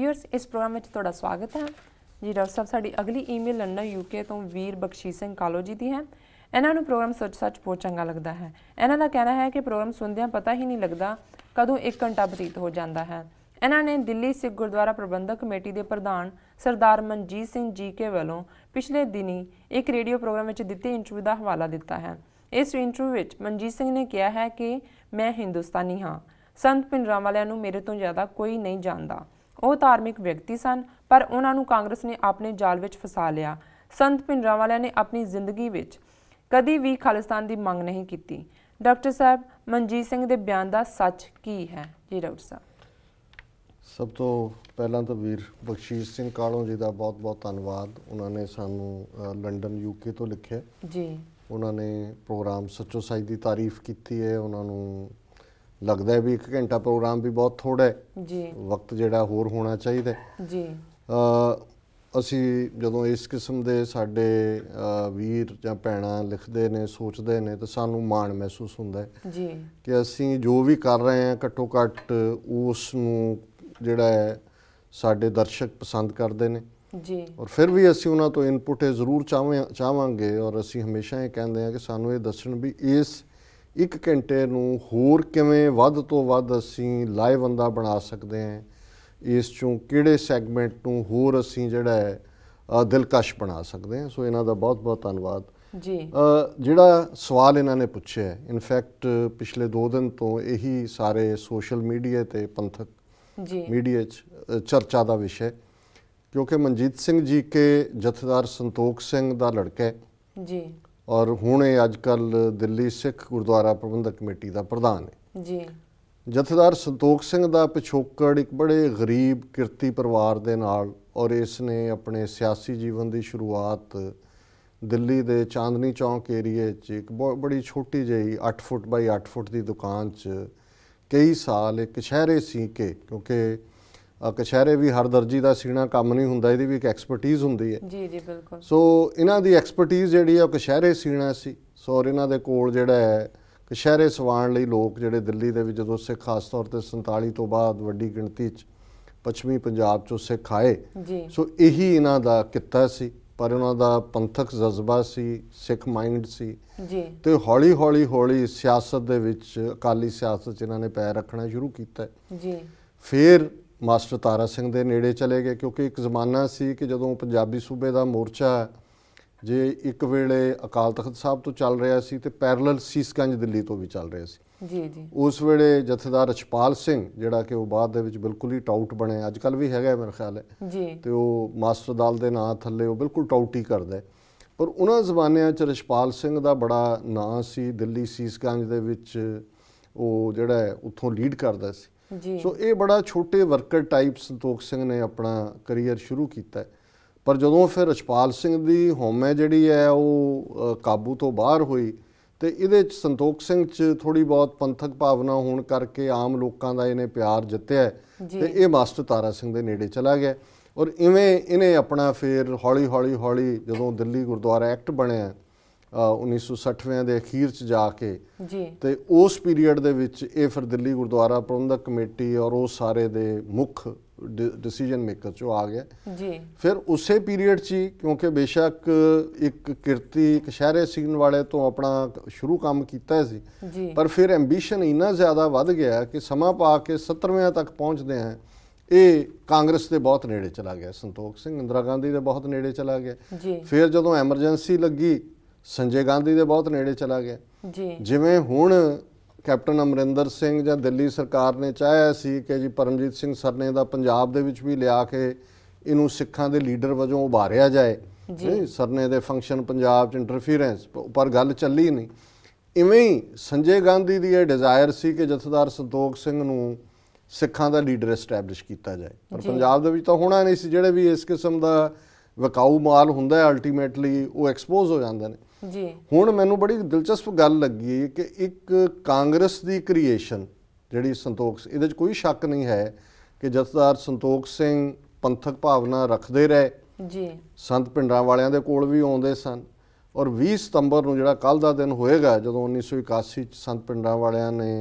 Viewers इस programme में तुहाडा स्वागत है जी। डॉक्टर साहब साडी अगली ईमेल लंडन यूके तो वीर बख्शीश सिंह कालो जी दी है। इन्हां नूं प्रोग्राम सच बहुत चंगा लगता है। इन्हां दा कहना है कि प्रोग्राम सुनदियां पता ही नहीं लगता कदों 1 घंटा बतीत हो जाता है। इन्हां ने दिल्ली सिख गुरुद्वारा प्रबंधक कमेटी के प्रधान सरदार मनजीत सिंह जी के वालों पिछले दिनी एक रेडियो प्रोग्राम में दिते इंटरव्यू का हवाला दिता है। इस इंटरव्यू में मनजीत सिंह ने कहा है कि मैं हिंदुस्तानी हाँ, संत भिंडरांवालियां नूं मेरे तो ज़्यादा कोई नहीं जानता। ਉਹ धार्मिक व्यक्ति सन पर उन्होंने कांग्रेस ने अपने जाल में फसा लिया। संत भिंडरांवालियां ने अपनी जिंदगी में कभी भी खालिस्तान की मंग नहीं की। डॉक्टर साहब मनजीत सिंह के बयान का सच की है जी? डॉक्टर साहब सब तो पहला तो वीर बख्शीश सिंह कालों जी का बहुत बहुत धन्यवाद। उन्होंने सानू लंडन यूके तो लिखे जी। उन्होंने प्रोग्राम सच्चो साई की तारीफ की है। उन्होंने लगता है भी 1 घंटा प्रोग्राम भी बहुत थोड़ा है जी, वक्त जिहड़ा होर होना चाहिए जी। असी जदों इस किस्म के साडे वीर जां भैणां लिखते ने सोचते ने तो सानू माण महसूस होंदा है जी कि असी जो भी कर रहे हैं घट्टो घट्ट उस जिहड़ा है साडे दर्शक पसंद करते हैं जी। और फिर भी असी उन्हां तो इनपुट जरूर चाहांगे और असी हमेशा ये कहते हैं कि सानू ये दस्सण भी इस 1 घंटे नूं होर किवें वध तो वध असी लाहेवंदा बना सकते हैं, इस चों किहड़े सैगमेंट नूं होर असी जिहड़ा है दिलकश बना सकते हैं। सो इन्हां दा बहुत बहुत धन्नवाद जी। जिहड़ा सवाल इन्हां ने पुछिआ है इनफैक्ट पिछले 2 दिन तो यही सारे सोशल मीडिया ते पंथक जी मीडिया चर्चा का विषय, क्योंकि मनजीत सिंह जी के जथेदार संतोख सिंह दा लड़का है जी और हुण ये अजकल दिल्ली सिख गुरुद्वारा प्रबंधक कमेटी का प्रधान है जी। जथेदार संतोख सिंह का पिछोकड़ एक बड़े गरीब किरती परिवार दे नाल और इसने अपने सियासी जीवन की शुरुआत दिल्ली के चांदनी चौक एरिए एक बड़ी छोटी जी 8 फुट बाई 8 फुट की दुकान कई साल एक कछहरे सी के, क्योंकि कछहरे भी हर दर्जी का सीना काम नहीं होंदा, इहदी भी एक एक्सपर्टीज़ होंदी है जी जी बिल्कुल। सो इन्हां दी एक्सपर्टीज़ जिहड़ी है कछहरे सीना सी। सो और इन्हां दे कोल जिहड़ा है कछहरे सवाण लई लोग जिहड़े दिल्ली दे विच जदों सिख खास तौर ते 47 तो बाद वड्डी गिणती च पश्चिमी पंजाब चों सिख आए जी। सो यही इन्हां दा किੱਤਾ सी, पर उन्हां दा पंथक जज्बा सी, सिख माइंड सी जी। ते हौली हौली हौली सियासत दे विच अकाली सियासत च इन्हां ने पैर रखना शुरू कीता जी। फिर मास्टर तारा सिंह दे नेड़े चले गए, क्योंकि एक जमाना सी कि जदों पंजाबी सूबे का मोर्चा जे एक वेले अकाल तख्त साहब तो चल रहा सी ते पैरलल सीसगंज दिल्ली तो भी चल रहा सी जी जी। उस वेले जथेदार रछपाल सिंह जिहड़ा कि वो बाद दे विच बिल्कुल ही टाउट बने, अजकल भी हैगा मेरे ख्याल है जी। तो वो मास्टर दल के नाँ थले वो बिल्कुल टाउट ही करदा है। पर उन्हां जमानिਆਂ च रछपाल सिंह का बड़ा नाँ सी, दिल्ली सीसगंज दे विच वो जिहड़ा है उत्थों लीड करदा सी। सो ये बड़ा छोटे वर्कर टाइप संतोख सिंह ने अपना करियर शुरू किया, पर जदों फिर रछपाल सिंह की होम जिहड़ी है वो काबू तो बाहर हुई तो ये संतोख सिंह च थोड़ी बहुत पंथक भावना होने करके आम लोगों का इन्हें प्यार जित्या तो ये मास्टर तारा सिंह के नेड़े चला गया और इवें इन्हें अपना फिर हौली हौली हौली जदों दिल्ली गुरुद्वारा एक्ट बनया 1960वें के अखीर च जाके तो उस पीरीयड दे विच ये फिर दिल्ली गुरुद्वारा प्रबंधक कमेटी और वो सारे दे मुख डिसीजन मेकर चो आ गया जी। फिर उस पीरीयड ची, क्योंकि बेशक एक किरती कछहरे सीन वाले तो अपना शुरू काम किया सी जी। पर फिर एंबीशन इन्ना ज़्यादा वध गया कि समा पा के 70वें तक पहुँचते हैं ये कांग्रेस के बहुत नेड़े चला गया। संतोख सिंह इंदिरा गांधी के बहुत नेड़े चला गया जी। फिर जदों एमरजेंसी लगी संजय गांधी के बहुत नेड़े चला गया जी। जिवें हुण कैप्टन अमरिंदर सिंह जां दिल्ली सरकार ने चाहया सी कि जी परमजीत सिंह सरने का पंजाब दे विच भी लिया के इनू सिखां दे लीडर वजों उभारिया जाए, सरने दे फंक्शन पंजाब च इंटरफीरेंस पर गल चली नहीं। इवें ही संजय गांधी की यह डिजायर सी कि जथेदार संतोख सिंह नूं सिखां दा लीडर एस्टैबलिश किया जाए, पर पंजाब दे विच तां होना नहीं सी। जिहड़े भी इस किस्म का विकाऊ माल हुंदा है अल्टीमेटली वो एक्सपोज हो जाते हैं। हुण मैनूं बड़ी दिलचस्प गल लगी कि एक कांग्रेस की क्रिएशन जिहड़ी संतोख इहदे कोई शक नहीं है कि जथेदार संतोख सिंह पंथक भावना रखते रहे जी। संत भिंडरांवालियां दे कोल भी आउंदे सन और 20 सितंबर नूं जिहड़ा कल दा दिन होएगा जदों 1981 संत भिंडरांवालियां ने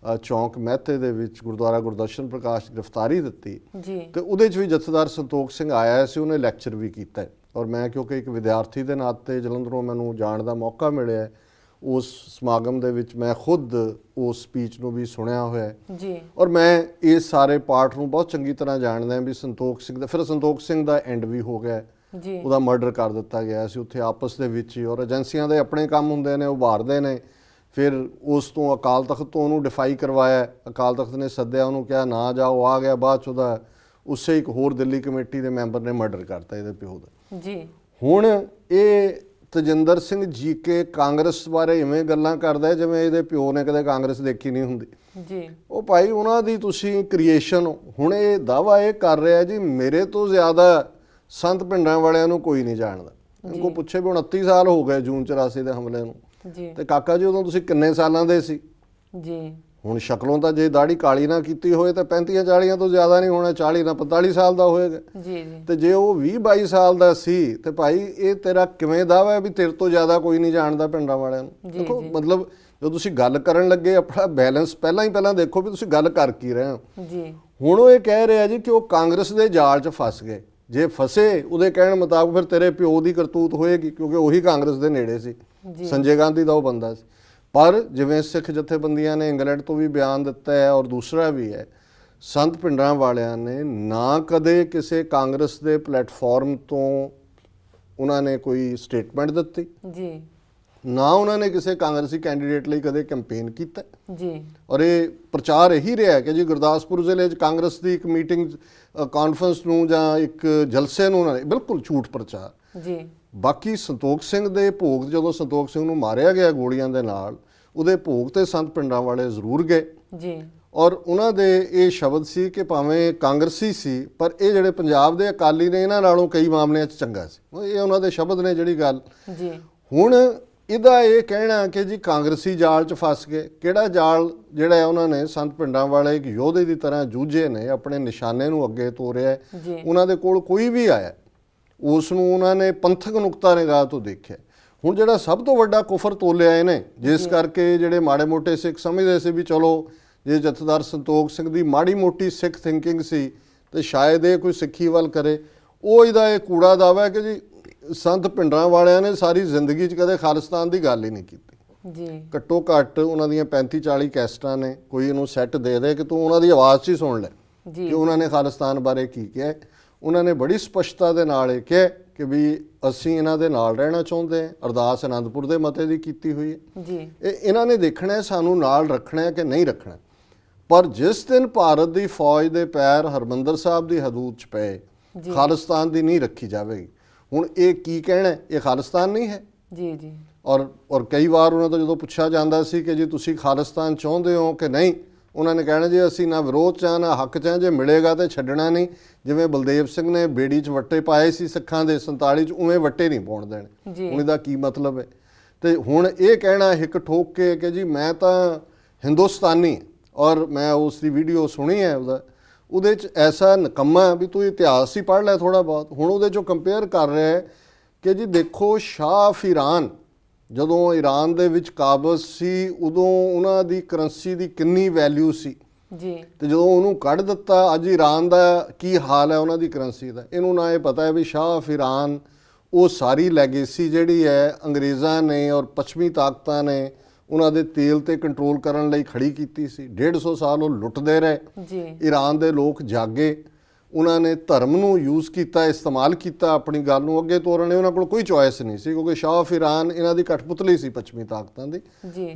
ਚੌਂਕ ਮਹਿਤੇ ਦੇ ਵਿੱਚ ਗੁਰਦੁਆਰਾ ਗੁਰਦਰਸ਼ਨ ਪ੍ਰਕਾਸ਼ ਗ੍ਰਿਫਤਾਰੀ ਦਿੱਤੀ ਜੀ ਤੇ ਉਹਦੇ 'ਚ ਵੀ ਜਥੇਦਾਰ ਸੰਤੋਖ ਸਿੰਘ ਆਇਆ ਸੀ, ਉਹਨੇ ਲੈਕਚਰ ਵੀ ਕੀਤਾ ਔਰ ਮੈਂ ਕਿਉਂਕਿ ਇੱਕ ਵਿਦਿਆਰਥੀ ਦੇ ਨਾਤੇ ਜਲੰਧਰੋਂ ਮੈਨੂੰ ਜਾਣ ਦਾ ਮੌਕਾ ਮਿਲਿਆ, ਉਸ ਸਮਾਗਮ ਦੇ ਵਿੱਚ ਮੈਂ ਖੁਦ ਉਸ ਸਪੀਚ ਨੂੰ ਵੀ ਸੁਣਿਆ ਹੋਇਆ ਜੀ ਔਰ ਮੈਂ ਇਸ ਸਾਰੇ ਪਾਰਟ ਨੂੰ ਬਹੁਤ ਚੰਗੀ ਤਰ੍ਹਾਂ ਜਾਣਦਾ ਵੀ ਸੰਤੋਖ ਸਿੰਘ ਦਾ ਫਿਰ ਸੰਤੋਖ ਸਿੰਘ ਦਾ ਐਂਡ ਵੀ ਹੋ ਗਿਆ ਜੀ, ਉਹਦਾ ਮਰਡਰ ਕਰ ਦਿੱਤਾ ਗਿਆ ਸੀ ਉੱਥੇ ਆਪਸ ਦੇ ਵਿੱਚ ਹੀ ਔਰ ਏਜੰਸੀਆਂ ਦੇ ਆਪਣੇ ਕੰਮ ਹੁੰਦੇ ਨੇ, ਉਭਾਰਦੇ ਨੇ। ਫਿਰ ਉਸ ਤੋਂ ਅਕਾਲ ਤਖਤ ਤੋਂ ਉਹਨੂੰ ਡਿਫਾਈ ਕਰਵਾਇਆ, ਅਕਾਲ ਤਖਤ ਨੇ ਸੱਦਿਆ, ਉਹਨੂੰ ਕਿਹਾ ਨਾ ਜਾਓ, ਆ ਗਿਆ, ਬਾਅਦ 'ਚ ਉਹਦਾ ਉਸੇ ਇੱਕ ਹੋਰ ਦਿੱਲੀ ਕਮੇਟੀ ਦੇ ਮੈਂਬਰ ਨੇ ਮਰਡਰ ਕਰਤਾ ਇਹਦੇ ਪਿਓ ਦਾ ਜੀ। ਹੁਣ ਇਹ ਤਜਿੰਦਰ ਸਿੰਘ ਜੀ ਕੇ ਕਾਂਗਰਸ ਬਾਰੇ ਇਵੇਂ ਗੱਲਾਂ ਕਰਦਾ ਜਿਵੇਂ ਇਹਦੇ ਪਿਓ ਨੇ ਕਦੇ ਕਾਂਗਰਸ ਦੇਖੀ ਨਹੀਂ ਹੁੰਦੀ ਜੀ। ਉਹ ਭਾਈ ਉਹਨਾਂ ਦੀ ਤੁਸੀਂ ਕ੍ਰੀਏਸ਼ਨ ਹੁਣ ਇਹ ਦਾਵਾ ਇਹ ਕਰ ਰਿਹਾ ਜੀ ਮੇਰੇ ਤੋਂ ਜ਼ਿਆਦਾ ਸੰਤ ਪਿੰਡਾਂ ਵਾਲਿਆਂ ਨੂੰ ਕੋਈ ਨਹੀਂ ਜਾਣਦਾ। ਇਨਕੋ ਪੁੱਛੇ ਵੀ 29 ਸਾਲ ਹੋ ਗਏ ਜੂਨ 84 ਦੇ ਹਮਲੇ ਨੂੰ ਜੀ, ਤੇ ਕਾਕਾ ਜੀ ਉਦੋਂ ਤੁਸੀਂ ਕਿੰਨੇ ਸਾਲਾਂ ਦੇ ਸੀ? ਜੀ ਹੁਣ ਸ਼ਕਲੋਂ ਤਾਂ ਜੇ ਦਾੜੀ ਕਾਲੀ ਨਾ ਕੀਤੀ ਹੋਏ ਤਾਂ 35-40 ਤੋਂ ਜ਼ਿਆਦਾ ਨਹੀਂ ਹੋਣਾ, 40 ਨਾ 45 ਸਾਲ ਦਾ ਹੋਏਗਾ ਜੀ ਜੀ। ਤੇ ਜੇ ਉਹ 20-22 ਸਾਲ ਦਾ ਸੀ ਤੇ ਭਾਈ ਇਹ ਤੇਰਾ ਕਿਵੇਂ ਦਾਵਾ ਹੈ ਵੀ ਤੇਰੇ ਤੋਂ ਜ਼ਿਆਦਾ ਕੋਈ ਨਹੀਂ ਜਾਣਦਾ ਪਿੰਡਾਂ ਵਾਲਿਆਂ ਨੂੰ? ਦੇਖੋ ਮਤਲਬ ਜਦੋਂ ਤੁਸੀਂ ਗੱਲ ਕਰਨ ਲੱਗੇ ਆਪਣਾ ਬੈਲੈਂਸ ਪਹਿਲਾਂ ਦੇਖੋ ਵੀ ਤੁਸੀਂ ਗੱਲ ਕਰ ਕੀ ਰਹੇ ਹੋ ਜੀ। ਹੁਣ ਉਹ ਇਹ ਕਹਿ ਰਿਹਾ ਜੀ ਕਿ ਉਹ ਕਾਂਗਰਸ ਦੇ ਜਾਲ 'ਚ ਫਸ ਗਏ, ਜੇ ਫਸੇ ਉਹਦੇ ਕਹਿਣ ਮੁਤਾਬਕ ਫਿਰ ਤੇਰੇ ਪਿਓ ਦੀ ਕਰਤੂਤ ਹੋਏਗੀ ਕਿਉਂਕਿ ਉਹੀ ਕਾਂਗਰਸ ਦੇ ਨੇੜੇ ਸੀ, ਸੰਜੇ ਗਾਂਧੀ ਦਾ ਉਹ ਬੰਦਾ ਸੀ। ਪਰ ਜਿਵੇਂ ਸਿੱਖ ਜਥੇਬੰਦੀਆਂ ਨੇ ਇੰਗਲੈਂਡ ਤੋਂ ਵੀ ਬਿਆਨ ਦਿੱਤਾ ਹੈ ਔਰ ਦੂਸਰਾ ਵੀ ਹੈ, ਸੰਤ ਪਿੰਡਾਂ ਵਾਲਿਆਂ ਨੇ ਨਾ ਕਦੇ ਕਿਸੇ ਕਾਂਗਰਸ ਦੇ ਪਲੇਟਫਾਰਮ ਤੋਂ ਉਹਨਾਂ ਨੇ ਕੋਈ ਸਟੇਟਮੈਂਟ ਦਿੱਤੀ ਜੀ, ਨਾ ਉਹਨਾਂ ਨੇ ਕਿਸੇ ਕਾਂਗਰਸੀ ਕੈਂਡੀਡੇਟ ਲਈ ਕਦੇ ਕੈਂਪੇਨ ਕੀਤਾ ਜੀ। ਔਰ ਇਹ ਪ੍ਰਚਾਰ ਇਹੀ ਰਿਹਾ ਕਿ ਜੀ ਗੁਰਦਾਸਪੁਰ ਜ਼ਿਲ੍ਹੇ 'ਚ ਕਾਂਗਰਸ ਦੀ ਇੱਕ ਮੀਟਿੰਗ ਕਾਨਫਰੰਸ ਨੂੰ ਜਾਂ ਇੱਕ ਜਲਸੇ ਨੂੰ ਉਹਨਾਂ ਨੇ ਬਿਲਕੁਲ ਝੂਠ ਪ੍ਰਚਾਰ ਜੀ। ਬਾਕੀ ਸੰਤੋਖ ਸਿੰਘ ਦੇ ਭੋਗ ਜਦੋਂ ਸੰਤੋਖ ਸਿੰਘ ਨੂੰ ਮਾਰਿਆ ਗਿਆ ਗੋਲੀਆਂ ਦੇ ਨਾਲ ਉਹਦੇ ਭੋਗ ਤੇ ਸੰਤ ਪਿੰਡਾਂ ਵਾਲੇ ਜ਼ਰੂਰ ਗਏ ਜੀ ਔਰ ਉਹਨਾਂ ਦੇ ਇਹ ਸ਼ਬਦ ਸੀ ਕਿ ਭਾਵੇਂ ਕਾਂਗਰਸੀ ਸੀ ਪਰ ਇਹ ਜਿਹੜੇ ਪੰਜਾਬ ਦੇ ਅਕਾਲੀ ਨੇ ਇਹਨਾਂ ਨਾਲੋਂ ਕਈ ਮਾਮਲਿਆਂ 'ਚ ਚੰਗਾ ਸੀ, ਇਹ ਉਹਨਾਂ ਦੇ ਸ਼ਬਦ ਨੇ ਜਿਹੜੀ ਗੱਲ ਜੀ। ਹੁਣ ਇਹਦਾ ਇਹ ਕਹਿਣਾ ਕਿ ਜੀ ਕਾਂਗਰਸੀ ਜਾਲ 'ਚ ਫਸ ਗਏ, ਕਿਹੜਾ ਜਾਲ ਜਿਹੜਾ ਉਹਨਾਂ ਨੇ ਸੰਤ ਪਿੰਡਾਂ ਵਾਲੇ ਇੱਕ ਯੋਧੇ ਦੀ ਤਰ੍ਹਾਂ ਜੂਝੇ ਨੇ, ਆਪਣੇ ਨਿਸ਼ਾਨੇ ਨੂੰ ਅੱਗੇ ਤੋਰਿਆ, ਉਹਨਾਂ ਦੇ ਕੋਲ ਕੋਈ ਵੀ ਆਇਆ ਉਸ ਨੂੰ ਉਹਨਾਂ ਨੇ ਪੰਥਕ ਨੁਕਤਾ ਨਿਗਾਹ ਤੋਂ ਦੇਖਿਆ। ਹੁਣ ਜਿਹੜਾ ਸਭ ਤੋਂ ਵੱਡਾ ਕੁਫਰ ਤੋਲਿਆ ਇਹਨੇ, ਜਿਸ ਕਰਕੇ ਜਿਹੜੇ ਮਾੜੇ ਮੋਟੇ ਸਿੱਖ ਸਮਝਦੇ ਸੀ ਵੀ ਚਲੋ ਜੇ ਜਥੇਦਾਰ ਸੰਤੋਖ ਸਿੰਘ ਦੀ ਮਾੜੀ ਮੋਟੀ ਸਿੱਖ ਥਿੰਕਿੰਗ ਸੀ ਤੇ ਸ਼ਾਇਦ ਇਹ ਕੋਈ ਸਿੱਖੀ ਵੱਲ ਕਰੇ, ਉਹ ਇਹਦਾ ਇਹ ਕੂੜਾ ਦਾਵਾ ਹੈ ਕਿ ਜੀ ਸੰਤ ਪਿੰਡਾਂ ਵਾਲਿਆਂ ਨੇ ਸਾਰੀ ਜ਼ਿੰਦਗੀ 'ਚ ਕਦੇ ਖਾਲਿਸਤਾਨ ਦੀ ਗੱਲ ਹੀ ਨਹੀਂ ਕੀਤੀ ਜੀ। ਘੱਟੋ ਘੱਟ ਉਹਨਾਂ ਦੀਆਂ 35-40 ਕੈਸਟਾਂ ਨੇ, ਕੋਈ ਇਹਨੂੰ ਸੈੱਟ ਦੇ ਦੇ ਕਿ ਤੂੰ ਉਹਨਾਂ ਦੀ ਆਵਾਜ਼ 'ਚ ਹੀ ਸੁਣ ਲੈ ਕਿ ਉਹਨਾਂ ਨੇ ਖਾਲਿਸਤਾਨ ਬਾਰੇ ਕੀ ਕਿਹਾ। ਉਹਨਾਂ ਨੇ ਬੜੀ ਸਪਸ਼ਟਤਾ ਦੇ ਨਾਲ ਇਹ ਕਿਹਾ ਕਿ ਵੀ ਅਸੀਂ ਇਹਨਾਂ ਦੇ ਨਾਲ ਰਹਿਣਾ ਚਾਹੁੰਦੇ ਹਾਂ, ਅਰਦਾਸ ਅਨੰਦਪੁਰ ਦੇ ਮਤੇ ਦੀ ਕੀਤੀ ਹੋਈ ਹੈ ਜੀ। ਇਹਨਾਂ ਨੇ ਦੇਖਣਾ ਸਾਨੂੰ ਨਾਲ ਰੱਖਣਾ ਕਿ ਨਹੀਂ ਰੱਖਣਾ। ਪਰ ਜਿਸ ਦਿਨ ਭਾਰਤ ਦੀ ਫੌਜ ਦੇ ਪੈਰ ਹਰਮੰਦਰ ਸਾਹਿਬ ਦੀ ਹਦੂਦ 'ਚ ਪਏ, ਖਾਲਿਸਤਾਨ ਦੀ ਨਹੀਂ ਰੱਖੀ ਜਾਵੇਗੀ। ਹੁਣ ਇਹ ਕੀ ਕਹਿਣਾ, ਇਹ ਖਾਲਿਸਤਾਨ ਨਹੀਂ ਹੈ ਜੀ ਜੀ। ਔਰ ਕਈ ਵਾਰ ਉਹਨਾਂ ਤੋਂ ਜਦੋਂ ਪੁੱਛਿਆ ਜਾਂਦਾ ਸੀ ਕਿ ਜੀ ਤੁਸੀਂ ਖਾਲਿਸਤਾਨ ਚਾਹੁੰਦੇ ਹੋ ਕਿ ਨਹੀਂ, ਉਹਨਾਂ ਨੇ ਕਹਿਣਾ ਜੀ ਅਸੀਂ ਨਾ ਵਿਰੋਧ 'ਚ ਨਾ ਹੱਕ 'ਚ, ਜੇ ਮਿਲੇਗਾ ਤੇ ਛੱਡਣਾ ਨਹੀਂ। ਜਿਵੇਂ ਬਲਦੇਵ ਸਿੰਘ ਨੇ ਬੇੜੀ 'ਚ ਵੱਟੇ ਪਾਏ ਸੀ ਸਿੱਖਾਂ ਦੇ 47 'ਚ, ਉਵੇਂ ਵੱਟੇ ਨਹੀਂ ਪਾਉਣ ਦੇਣੇ। ਹੁਣ ਇਹਦਾ ਕੀ ਮਤਲਬ ਹੈ? ਤੇ ਹੁਣ ਇਹ ਕਹਿਣਾ ਹਿੱਕ ਠੋਕ ਕੇ ਕਿ ਜੀ ਮੈਂ ਤਾਂ ਹਿੰਦੁਸਤਾਨੀ, ਔਰ ਮੈਂ ਉਸ ਦੀ ਵੀਡੀਓ ਸੁਣੀ ਹੈ ਉਹਦੇ 'ਚ ਐਸਾ ਨਿਕੰਮਾ ਵੀ ਤੂੰ ਇਤਿਹਾਸ ਹੀ ਪੜ੍ਹ ਲੈ ਥੋੜ੍ਹਾ ਬਹੁਤ। ਹੁਣ ਉਹਦੇ 'ਚੋਂ ਕੰਪੇਅਰ ਕਰ ਰਿਹਾ ਹੈ ਕਿ ਜੀ ਦੇਖੋ ਸ਼ਾਹ ਆਫ ਈਰਾਨ ਜਦੋਂ ਈਰਾਨ ਦੇ ਵਿੱਚ ਕਾਬਜ਼ ਸੀ ਉਦੋਂ ਉਹਨਾਂ ਦੀ ਕਰੰਸੀ ਦੀ ਕਿੰਨੀ ਵੈਲਿਊ ਸੀ ਜੀ, ਤੇ ਜਦੋਂ ਉਹਨੂੰ ਕੱਢ ਦਿੱਤਾ ਅੱਜ ਈਰਾਨ ਦਾ ਕੀ ਹਾਲ ਹੈ ਉਹਨਾਂ ਦੀ ਕਰੰਸੀ ਦਾ। ਇਹਨੂੰ ਨਾ ਇਹ ਪਤਾ ਹੈ ਵੀ ਸ਼ਾਹ ਆਫ ਈਰਾਨ ਉਹ ਸਾਰੀ ਲੈਗੇਸੀ ਜਿਹੜੀ ਹੈ ਅੰਗਰੇਜ਼ਾਂ ਨੇ ਔਰ ਪੱਛਮੀ ਤਾਕਤਾਂ ਨੇ ਉਹਨਾਂ ਦੇ ਤੇਲ ਤੇ ਕੰਟਰੋਲ ਕਰਨ ਲਈ ਖੜੀ ਕੀਤੀ ਸੀ। 150 ਸਾਲ ਉਹ ਲੁੱਟਦੇ ਰਹੇ ਜੀ। ਈਰਾਨ ਦੇ ਲੋਕ ਜਾਗੇ, ਉਹਨਾਂ ਨੇ ਧਰਮ ਨੂੰ ਯੂਜ਼ ਕੀਤਾ, ਇਸਤੇਮਾਲ ਕੀਤਾ ਆਪਣੀ ਗੱਲ ਨੂੰ ਅੱਗੇ ਤੋਰਨ ਲਈ। ਉਹਨਾਂ ਕੋਲ ਕੋਈ ਚੋਇਸ ਨਹੀਂ ਸੀ ਕਿਉਂਕਿ ਸ਼ਾਹ ਆਫ ਈਰਾਨ ਇਹਨਾਂ ਦੀ ਕਠਪੁਤਲੀ ਸੀ ਪੱਛਮੀ ਤਾਕਤਾਂ ਦੀ।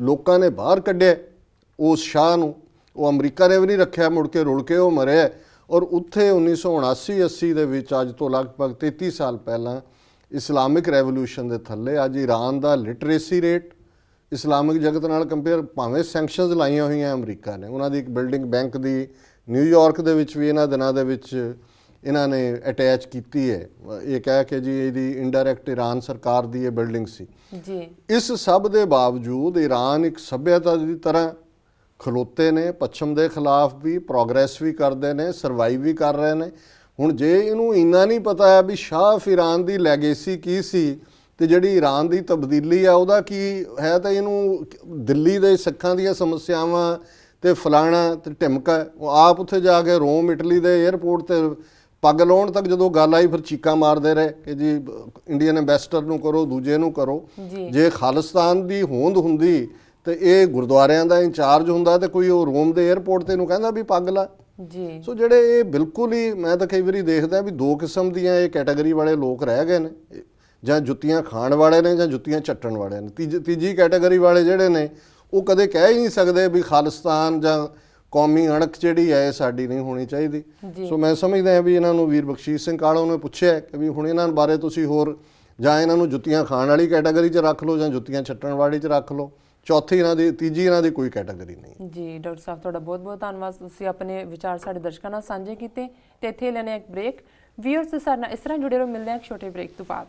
ਲੋਕਾਂ ਨੇ ਬਾਹਰ ਕੱਢਿਆ ਉਸ ਸ਼ਾਹ ਨੂੰ, ਉਹ ਅਮਰੀਕਾ ਨੇ ਵੀ ਨਹੀਂ ਰੱਖਿਆ, ਮੁੜ ਕੇ ਰੁਲ ਕੇ ਉਹ ਮਰਿਆ। ਔਰ ਉੱਥੇ 1979-80 ਦੇ ਵਿੱਚ ਅੱਜ ਤੋਂ ਲਗਭਗ 33 ਸਾਲ ਪਹਿਲਾਂ ਇਸਲਾਮਿਕ ਰੈਵੋਲੂਸ਼ਨ ਦੇ ਥੱਲੇ ਅੱਜ ਈਰਾਨ ਦਾ ਲਿਟਰੇਸੀ ਰੇਟ ਇਸਲਾਮਿਕ ਜਗਤ ਨਾਲ ਕੰਪੇਅਰ, ਭਾਵੇਂ ਸੈਂਕਸ਼ਨਸ ਲਾਈਆਂ ਹੋਈਆਂ ਅਮਰੀਕਾ ਨੇ, ਉਹਨਾਂ ਦੀ ਇੱਕ ਬਿਲਡਿੰਗ ਬੈਂਕ ਦੀ ਨਿਊਯਾਰਕ ਦੇ ਵਿੱਚ ਵੀ ਇਹਨਾਂ ਦਿਨਾਂ ਦੇ ਵਿੱਚ ਇਹਨਾਂ ਨੇ ਅਟੈਚ ਕੀਤੀ ਹੈ, ਇਹ ਕਹਿ ਕੇ ਜੀ ਇਹਦੀ ਇਨਡਾਇਰੈਕਟ ਈਰਾਨ ਸਰਕਾਰ ਦੀ ਇਹ ਬਿਲਡਿੰਗ ਸੀ ਜੀ। ਇਸ ਸਭ ਦੇ ਬਾਵਜੂਦ ਈਰਾਨ ਇੱਕ ਸੱਭਿਅਤਾ ਦੀ ਤਰ੍ਹਾਂ ਖਲੋਤੇ ਨੇ, ਪੱਛਮ ਦੇ ਖਿਲਾਫ ਵੀ ਪ੍ਰੋਗਰੈਸ ਵੀ ਕਰਦੇ ਨੇ, ਸਰਵਾਈਵ ਵੀ ਕਰ ਰਹੇ ਨੇ। ਹੁਣ ਜੇ ਇਹਨੂੰ ਇੰਨਾ ਨਹੀਂ ਪਤਾ ਹੈ ਵੀ ਸ਼ਾਹ ਆਫ ਈਰਾਨ ਦੀ ਲੈਗੇਸੀ ਕੀ ਸੀ ਤੇ ਜਿਹੜੀ ਈਰਾਨ ਦੀ ਤਬਦੀਲੀ ਆ ਉਹਦਾ ਕੀ ਹੈ, ਤਾਂ ਇਹਨੂੰ ਦਿੱਲੀ ਦੇ ਸਿੱਖਾਂ ਦੀਆਂ ਸਮੱਸਿਆਵਾਂ ਤੇ ਫਲਾਣਾ ਤੇ ਢਿਮਕਾ, ਉਹ ਆਪ ਉੱਥੇ ਜਾ ਕੇ ਰੋਮ ਇਟਲੀ ਦੇ 에ਅਰਪੋਰਟ ਤੇ ਪੱਗ ਲਾਉਣ ਤੱਕ ਜਦੋਂ ਗੱਲ ਆਈ ਫਿਰ ਚੀਕਾਂ ਮਾਰਦੇ ਰਹੇ ਕਿ ਜੀ ਇੰਡੀਅਨ ਐਂਬੈਸਡਰ ਨੂੰ ਕਰੋ, ਦੂਜੇ ਨੂੰ ਕਰੋ। ਜੇ ਖਾਲਿਸਤਾਨ ਦੀ ਹੋਂਦ ਹੁੰਦੀ ਤੇ ਇਹ ਗੁਰਦੁਆਰਿਆਂ ਦਾ ਇੰਚਾਰਜ ਹੁੰਦਾ ਤੇ ਕੋਈ ਉਹ ਰੋਮ ਦੇ 에ਅਰਪੋਰਟ ਤੇ ਇਹਨੂੰ ਕਹਿੰਦਾ ਵੀ ਪੱਗ ਲਾ ਜੀ। ਸੋ ਜਿਹੜੇ ਇਹ ਬਿਲਕੁਲ ਹੀ, ਮੈਂ ਤਾਂ ਕਈ ਵਾਰੀ ਦੇਖਦਾ ਵੀ ਦੋ ਕਿਸਮ ਦੀਆਂ ਇਹ ਕੈਟਾਗਰੀ ਵਾਲੇ ਲੋਕ ਰਹਿ ਗਏ ਨੇ, ਜਾਂ ਜੁੱਤੀਆਂ ਖਾਣ ਵਾਲੇ ਨੇ ਜਾਂ ਜੁੱਤੀਆਂ ਚੱਟਣ ਵਾਲੇ ਨੇ। ਤੀਜੀ ਕੈਟਾਗਰੀ ਵਾਲੇ ਜਿਹੜੇ ਨੇ ਉਹ ਕਦੇ ਕਹਿ ਹੀ ਨਹੀਂ ਸਕਦੇ ਵੀ ਖਾਲਿਸਤਾਨ ਜਾਂ ਕੌਮੀ ਅਣਖ ਜਿਹੜੀ ਹੈ ਇਹ ਸਾਡੀ ਨਹੀਂ ਹੋਣੀ ਚਾਹੀਦੀ। ਸੋ ਮੈਂ ਸਮਝਦਾ ਵੀ ਇਹਨਾਂ ਨੂੰ ਵੀਰ ਬਖਸ਼ੀਸ਼ ਸਿੰਘ ਕਾਲੋਂ ਨੇ ਪੁੱਛਿਆ ਕਿ ਵੀ ਹੁਣ ਇਹਨਾਂ ਬਾਰੇ ਤੁਸੀਂ ਹੋਰ ਜਾਂ ਇਹਨਾਂ ਨੂੰ ਜੁੱਤੀਆਂ ਖਾਣ ਵਾਲੀ ਕੈਟਾਗਰੀ 'ਚ ਰੱਖ ਲਓ ਜਾਂ ਜੁੱਤੀਆਂ ਛੱਟਣ ਵਾਲੀ 'ਚ ਰੱਖ ਲਓ, ਤੀਜੀ ਇਹਨਾਂ ਦੀ ਕੋਈ ਕੈਟਾਗਰੀ ਨਹੀਂ। ਜੀ ਡਾਕਟਰ ਸਾਹਿਬ, ਤੁਹਾਡਾ ਬਹੁਤ ਬਹੁਤ ਧੰਨਵਾਦ, ਤੁਸੀਂ ਆਪਣੇ ਵਿਚਾਰ ਸਾਡੇ ਦਰਸ਼ਕਾਂ ਨਾਲ ਸਾਂਝੇ ਕੀਤੇ। ਤੇ ਇੱਥੇ ਲੈਣੇ ਇੱਕ ਬ੍ਰੇਕ। ਵੀਅਰਸ ਸਾਡੇ ਨਾਲ ਇਸ ਤਰ੍ਹਾਂ ਜੁੜੇ ਰਹੋ, ਮਿਲਦੇ ਹਾਂ ਇੱਕ ਛੋਟੇ ਬ੍ਰੇਕ ਤੋਂ ਬਾਅਦ।